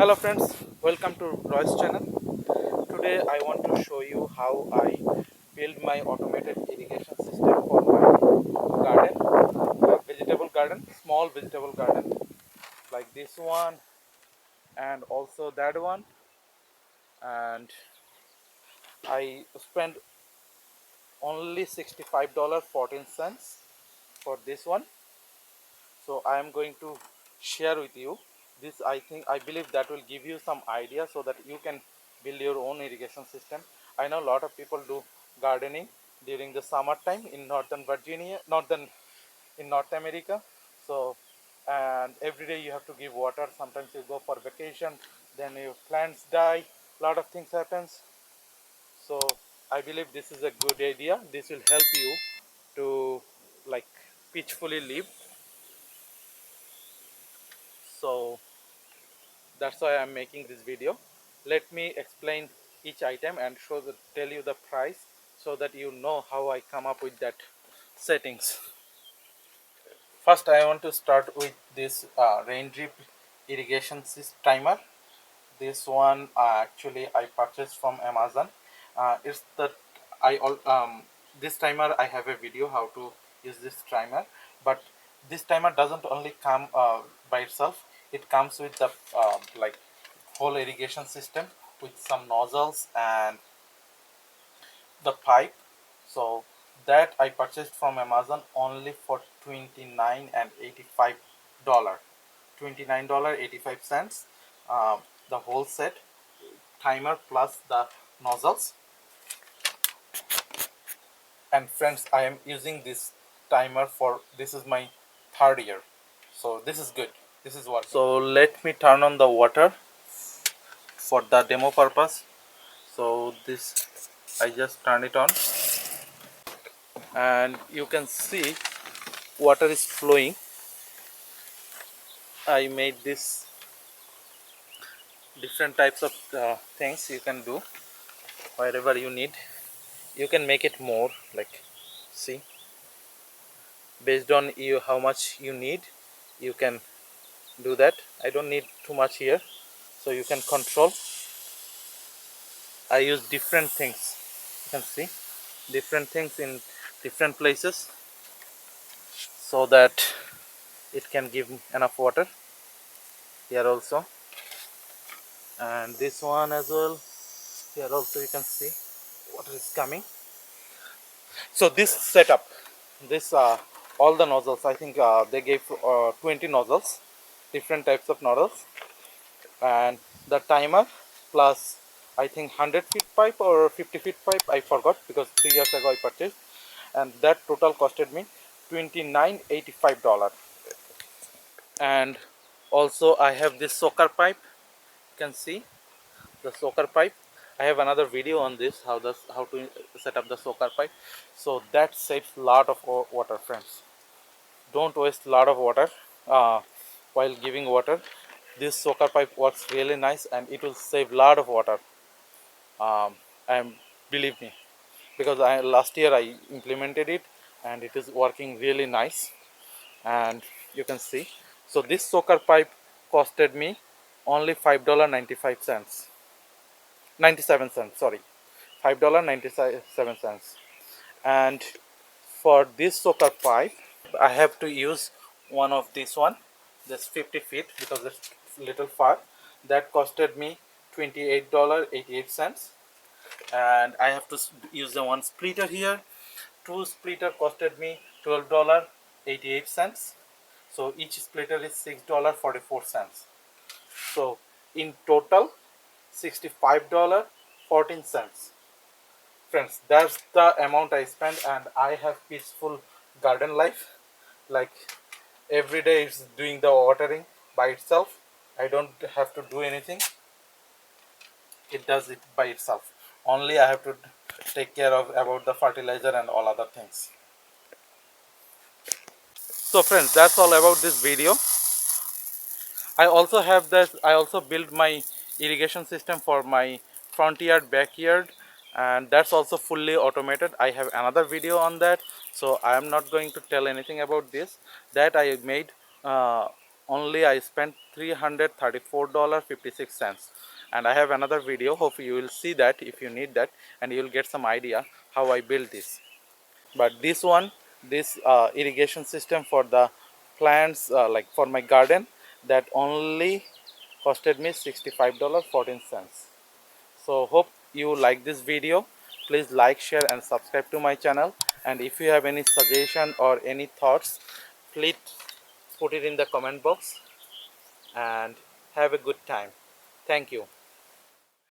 Hello friends, welcome to Roy's channel. Today I want to show you how I build my automated irrigation system for my garden, vegetable garden, small vegetable garden like this one and also that one. And I spent only $65.14 for this one. So I am going to share with you this. I believe that will give you some idea so that you can build your own irrigation system. I know a lot of people do gardening during the summertime in northern Virginia, northern in North America. So and every day you have to give water. Sometimes you go for vacation, then your plants die, a lot of things happens. So I believe this is a good idea. This will help you to like peacefully live. So that's why I'm making this video. Let me explain each item and tell you the price so that you know how I come up with that settings. First I want to start with this rain drip irrigation timer. This one actually I purchased from Amazon. It's the I all this timer I have a video how to use this timer, but this timer doesn't only come by itself. It comes with the like whole irrigation system with some nozzles and the pipe. So that I purchased from Amazon only for $29.85. $29.85. The whole set, timer plus the nozzles. And friends, I am using this timer for this is my third year, so this is good. This is what. So let me turn on the water for the demo purpose. So this I just turn it on and you can see water is flowing. I made this different types of things you can do wherever you need. You can make it more, like, see, based on you how much you need, you can do that. I don't need too much here, so you can control. I use different things, you can see different things in different places so that it can give enough water. Here also, and this one as well. Here also you can see water is coming. So this setup, this all the nozzles, I think they gave 20 nozzles, different types of nozzles, and the timer plus I think 100 feet pipe or 50 feet pipe, I forgot because 3 years ago I purchased, and that total costed me $29.85. And also I have this soaker pipe, you can see the soaker pipe. I have another video on this, how to set up the soaker pipe. So that saves lot of water, friends. Don't waste a lot of water while giving water. This soaker pipe works really nice and it will save lot of water, and believe me, because last year I implemented it and it is working really nice. And you can see, so this soaker pipe costed me only $5.95, 97 cents, sorry, $5.97. And for this soaker pipe I have to use one of this one, this 50 feet, because it's little far. That costed me $28.88. And I have to use the one splitter here. Two splitter costed me $12.88. So each splitter is $6.44. So in total $65.14. Friends, that's the amount I spent, and I have peaceful garden life. Like every day it's doing the watering by itself. I don't have to do anything. It does it by itself. Only I have to take care of about the fertilizer and all other things. So friends, that's all about this video. I also have this, I also built my irrigation system for my front yard, backyard, and that's also fully automated. I have another video on that, so I am not going to tell anything about this. That I made only I spent $334.56. And I have another video, hope you will see that if you need that, and you will get some idea how I built this. But this one, this irrigation system for the plants, like for my garden, that only costed me $65.14. So hope you like this video. Please like, share and subscribe to my channel, and if you have any suggestion or any thoughts, please put it in the comment box, and have a good time. Thank you.